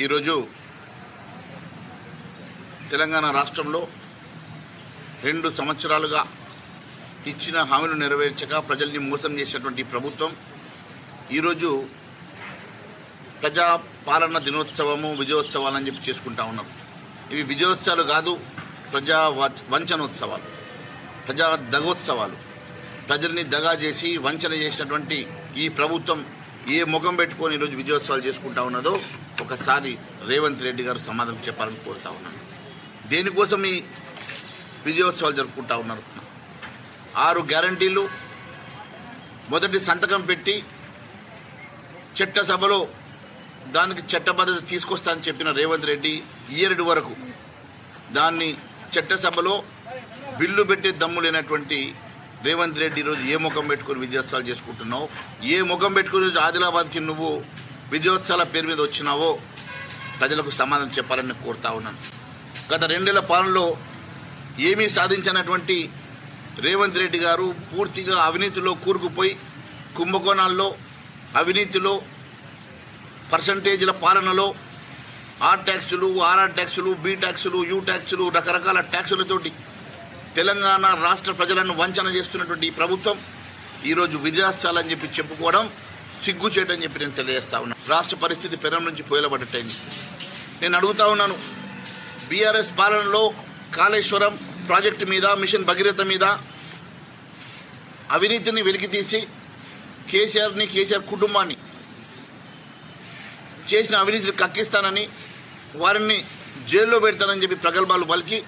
ఈరోజు తెలంగాణ రాష్ట్రంలో 2 సంవత్సరాలుగా ఇచ్చిన హామీలు నెరవేర్చక ప్రజల్ని మోసం చేసినటువంటి ప్రభుత్వం ఈరోజు ప్రజా పాలన దినోత్సవము విజయోత్సవాలని చెప్పి చేసుకుంటా ఉన్నారు. ఇవి విజయోత్సవాలు కాదు, ప్రజా వంచనోత్సవాలు, ప్రజా దగోత్సవాలు. ప్రజల్ని దగా చేసి వంచన చేసినటువంటి ఈ ప్రభుత్వం ఏ ముఖం పెట్టుకొని ఈరోజు విజయోత్సవాలు చేసుకుంటా ఉన్నదో ఒకసారి రేవంత్ రెడ్డి గారు సమాధానం చెప్పాలని కోరుతా ఉన్నాను. దేనికోసం ఈ విజయోత్సవాలు జరుపుకుంటా ఉన్నారు? 6 గ్యారంటీలు మొదటి సంతకం పెట్టి చట్టసభలో దానికి చట్టబద్ధత తీసుకొస్తానని చెప్పిన రేవంత్ రెడ్డి ఇయర్డ్ వరకు దాన్ని చట్టసభలో బిల్లు పెట్టే దమ్ము లేనటువంటి రేవంత్ రెడ్డి ఈరోజు ఏ ముఖం పెట్టుకుని విజయోత్సవాలు చేసుకుంటున్నావు? ఏ ముఖం పెట్టుకుని ఈరోజు ఆదిలాబాద్కి నువ్వు విజయోత్సవాల పేరు మీద వచ్చినావో ప్రజలకు సమాధానం చెప్పాలని కోరుతా ఉన్నాను. గత 2 ఏళ్ల పాలనలో ఏమీ సాధించినటువంటి రేవంత్ రెడ్డి గారు పూర్తిగా అవినీతిలో కూరుకుపోయి కుంభకోణాల్లో, అవినీతిలో, పర్సంటేజీల పాలనలో ఆర్ ట్యాక్సులు, ఆర్ఆర్ ట్యాక్సులు, బి ట్యాక్సులు, యూ ట్యాక్సులు, రకరకాల ట్యాక్సులతోటి తెలంగాణ రాష్ట్ర ప్రజలను వంచన చేస్తున్నటువంటి ఈ ప్రభుత్వం ఈరోజు విజయోత్సవాలని చెప్పి చెప్పుకోవడం సిగ్గుచేటని చెప్పి నేను తెలియజేస్తా ఉన్నాను. రాష్ట్ర పరిస్థితి పెనం నుంచి పోయలబడ్డట్టయింది. నేను అడుగుతా ఉన్నాను, బీఆర్ఎస్ పాలనలో కాళేశ్వరం ప్రాజెక్టు మీద, మిషన్ భగీరథ మీద అవినీతిని వెలికితీసి కేసీఆర్ కుటుంబాన్ని చేసిన అవినీతిని కక్కిస్తానని, వారిని జైల్లో పెడతానని చెప్పి ప్రగల్భాలు పలికి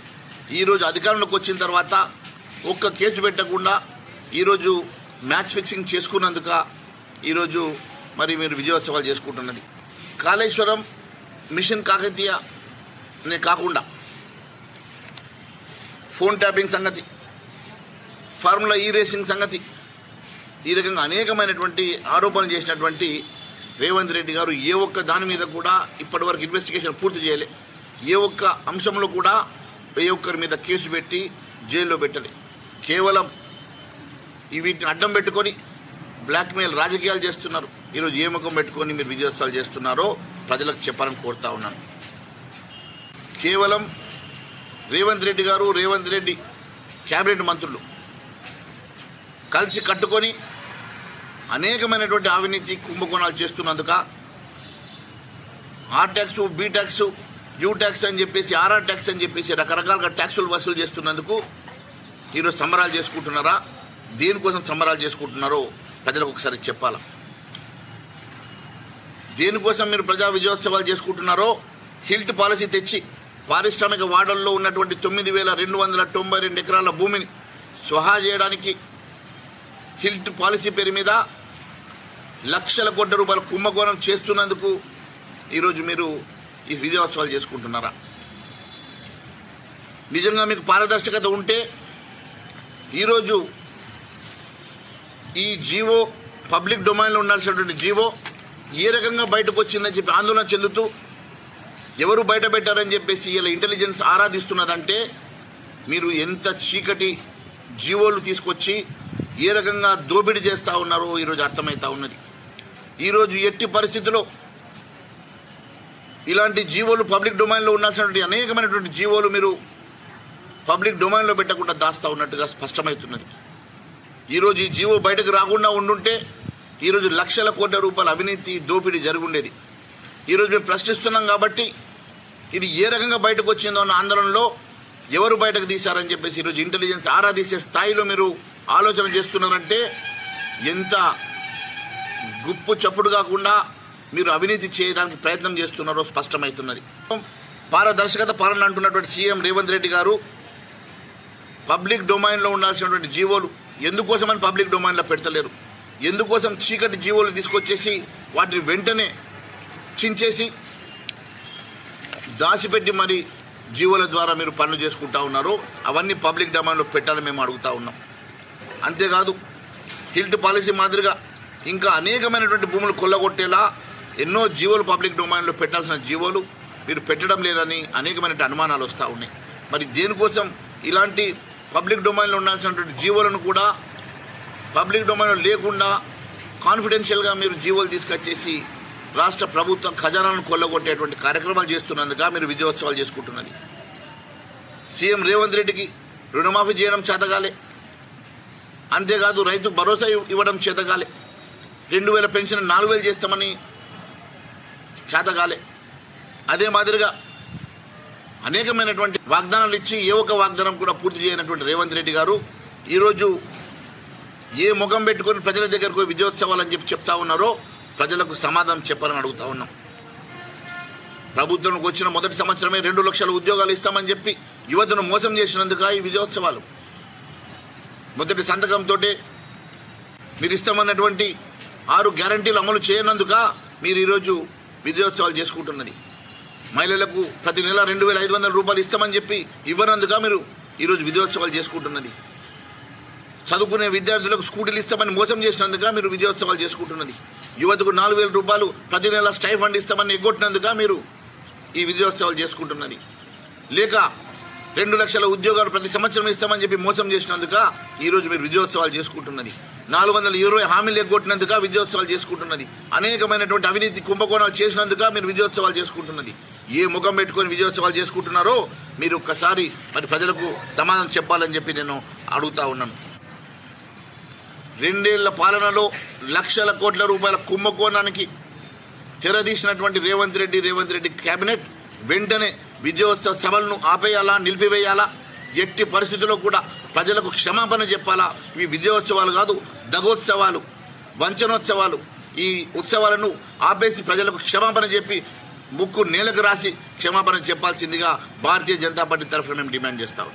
ఈరోజు అధికారంలోకి వచ్చిన తర్వాత ఒక్క కేసు పెట్టకుండా ఈరోజు మ్యాచ్ ఫిక్సింగ్ చేసుకున్నందుక ఈరోజు మరి మీరు విజయోత్సవాలు చేసుకుంటున్నది. కాళేశ్వరం మిషన్ కాకతీయనే కాకుండా ఫోన్ ట్యాపింగ్ సంగతి, ఫార్ములా ఈ రేసింగ్ సంగతి, ఈ రకంగా అనేకమైనటువంటి ఆరోపణలు చేసినటువంటి రేవంత్ రెడ్డి గారు ఏ ఒక్క దాని మీద కూడా ఇప్పటివరకు ఇన్వెస్టిగేషన్ పూర్తి చేయలే. ఏ ఒక్క అంశంలో కూడా ఏ ఒక్కరి మీద కేసు పెట్టి జైల్లో పెట్టలే. కేవలం వీటిని అడ్డం పెట్టుకొని బ్లాక్మెయిల్ రాజకీయాలు చేస్తున్నారు. ఈరోజు ఏ ముఖం పెట్టుకొని మీరు విజయోత్సవాలు చేస్తున్నారో ప్రజలకు చెప్పాలని కోరుతా ఉన్నాను. కేవలం రేవంత్ రెడ్డి గారు, రేవంత్ రెడ్డి క్యాబినెట్ మంత్రులు కలిసి కట్టుకొని అనేకమైనటువంటి అవినీతి కుంభకోణాలు చేస్తున్నందుక R tax, B tax, U tax అని చెప్పేసి, ఆర్ఆర్ ట్యాక్స్ అని చెప్పేసి రకరకాలుగా ట్యాక్సులు వసూలు చేస్తున్నందుకు ఈరోజు సంబరాలు చేసుకుంటున్నారా? దేనికోసం సంబరాలు చేసుకుంటున్నారో ప్రజలకు ఒకసారి చెప్పాలా. దేనికోసం మీరు ప్రజా విజయోత్సవాలు చేసుకుంటున్నారో హిల్ట్ పాలసీ తెచ్చి పారిశ్రామిక వాడల్లో ఉన్నటువంటి 9,292 ఎకరాల భూమిని స్వహా చేయడానికి హిల్ట్ పాలసీ పేరు మీద లక్షల కోట్ల రూపాయల కుంభకోణం చేస్తున్నందుకు ఈరోజు మీరు ఈ విజయోత్సవాలు చేసుకుంటున్నారా? నిజంగా మీకు పారదర్శకత ఉంటే ఈరోజు ఈ జీవో పబ్లిక్ డొమైన్లో ఉండాల్సినటువంటి జీవో ఏ రకంగా బయటకు వచ్చిందని చెప్పి ఆందోళన చెందుతూ ఎవరు బయట పెట్టారని చెప్పేసి ఇలా ఇంటెలిజెన్స్ ఆరాధిస్తున్నదంటే మీరు ఎంత చీకటి జీవోలు తీసుకొచ్చి ఏ రకంగా దోపిడీ చేస్తూ ఉన్నారో ఈరోజు అర్థమవుతా ఉన్నది. ఈరోజు ఎట్టి పరిస్థితుల్లో ఇలాంటి జీవోలు పబ్లిక్ డొమైన్లో ఉండాల్సినటువంటి అనేకమైనటువంటి జీవోలు మీరు పబ్లిక్ డొమైన్లో పెట్టకుండా దాస్తూ ఉన్నట్టుగా స్పష్టమవుతున్నది. ఈరోజు ఈ జీవో బయటకు రాకుండా ఉండుంటే ఈరోజు లక్షల కోట్ల రూపాయల అవినీతి దోపిడీ జరుగుండేది. ఈరోజు మేము ప్రశ్నిస్తున్నాం కాబట్టి ఇది ఏ రకంగా బయటకు వచ్చిందో అన్న ఆందోళనలో ఎవరు బయటకు తీశారని చెప్పేసి ఈరోజు ఇంటెలిజెన్స్ ఆరాధించే స్థాయిలో మీరు ఆలోచన చేస్తున్నారంటే ఎంత గుప్పు చప్పుడు కాకుండా మీరు అవినీతి చేయడానికి ప్రయత్నం చేస్తున్నారో స్పష్టమవుతున్నది. పారదర్శకత పాలన అంటున్నటువంటి సీఎం రేవంత్ రెడ్డి గారు పబ్లిక్ డొమైన్లో ఉండాల్సినటువంటి జీవోలు ఎందుకోసమని పబ్లిక్ డొమైన్లో పెడతలేరు? ఎందుకోసం చీకటి జీవోలు తీసుకొచ్చేసి వాటిని వెంటనే చించేసి దాచిపెట్టి మరి జీవోల ద్వారా మీరు పనులు చేసుకుంటా ఉన్నారు? అవన్నీ పబ్లిక్ డొమైన్లో పెట్టాలని మేము అడుగుతా ఉన్నాం. అంతేకాదు హిల్ట్ పాలసీ మాదిరిగా ఇంకా అనేకమైనటువంటి భూములు కొల్లగొట్టేలా ఎన్నో జీవోలు పబ్లిక్ డొమైన్లో పెట్టాల్సిన జీవోలు మీరు పెట్టడం లేదని అనేకమైన అనుమానాలు వస్తూ ఉన్నాయి. మరి దేనికోసం ఇలాంటి పబ్లిక్ డొమైన్లో ఉండాల్సినటువంటి జీవోలను కూడా పబ్లిక్ డొమైన్లో లేకుండా కాన్ఫిడెన్షియల్గా మీరు జీవోలు తీసుకొచ్చేసి రాష్ట్ర ప్రభుత్వం ఖజానాను కొల్లగొట్టేటువంటి కార్యక్రమాలు చేస్తున్నందుక మీరు విజయోత్సవాలు చేసుకుంటున్నది. సీఎం రేవంత్ రెడ్డికి రుణమాఫీ చేయడం చేతగాలే, అంతేకాదు రైతు భరోసా ఇవ్వడం చేతగాలే, 2000 పెన్షన్ 4000 చేస్తామని చేతగాలే. అదే మాదిరిగా అనేకమైనటువంటి వాగ్దానాలు ఇచ్చి ఏ ఒక్క వాగ్దానం కూడా పూర్తి చేయనటువంటి రేవంత్ రెడ్డి గారు ఈరోజు ఏ ముఖం పెట్టుకుని ప్రజల దగ్గరకు విజయోత్సవాలు అని చెప్తా ఉన్నారో ప్రజలకు సమాధానం చెప్పాలని అడుగుతా ఉన్నాం. ప్రభుత్వంకి వచ్చిన మొదటి సంవత్సరమే 2 లక్షల ఉద్యోగాలు ఇస్తామని చెప్పి యువతను మోసం చేసినందుక ఈ విజయోత్సవాలు. మొదటి సంతకంతో మీరు ఇస్తామన్నటువంటి 6 గ్యారంటీలు అమలు చేయనందుక మీరు ఈరోజు విజయోత్సవాలు చేసుకుంటున్నది. మహిళలకు ప్రతి నెల 2500 రూపాయలు ఇస్తామని చెప్పి ఇవ్వనందుక మీరు ఈరోజు విజయోత్సవాలు చేసుకుంటున్నది. చదువుకునే విద్యార్థులకు స్కూటీలు ఇస్తామని మోసం చేసినందుక మీరు విజయోత్సవాలు చేసుకుంటున్నది. యువతకు 4000 రూపాయలు ప్రతి నెల స్టైఫండ్ ఇస్తామని ఎగ్గొట్టినందుక మీరు ఈ విజయోత్సవాలు చేసుకుంటున్నది. లేక 2 లక్షల ఉద్యోగాలు ప్రతి సంవత్సరం ఇస్తామని చెప్పి మోసం చేసినందుక ఈరోజు మీరు విజయోత్సవాలు చేసుకుంటున్నది. 420 హామీలు ఎగ్గొట్టినందుక విజయోత్సవాలు చేసుకుంటున్నది. అనేకమైనటువంటి అవినీతి కుంభకోణాలు చేసినందుక మీరు విజయోత్సవాలు చేసుకుంటున్నది. ఏ ముఖం పెట్టుకొని విజయోత్సవాలు చేసుకుంటున్నారో మీరు ఒక్కసారి మరి ప్రజలకు సమాధానం చెప్పాలని చెప్పి నేను అడుగుతా ఉన్నాను. 2 ఏళ్ల పాలనలో లక్షల కోట్ల రూపాయల కుంభకోణానికి తెరదీసినటువంటి రేవంత్ రెడ్డి కేబినెట్ వెంటనే విజయోత్సవ సభలను ఆపేయాలా, నిలిపివేయాలా, ఎట్టి పరిస్థితుల్లో కూడా ప్రజలకు క్షమాపణ చెప్పాలా. ఇవి విజయోత్సవాలు కాదు, దగోత్సవాలు, వంచనోత్సవాలు. ఈ ఉత్సవాలను ఆపేసి ప్రజలకు క్షమాపణ చెప్పి ముక్కు నేలకు రాసి క్షమాపణ చెప్పాల్సిందిగా భారతీయ జనతా పార్టీ తరఫున మేము డిమాండ్ చేస్తాం.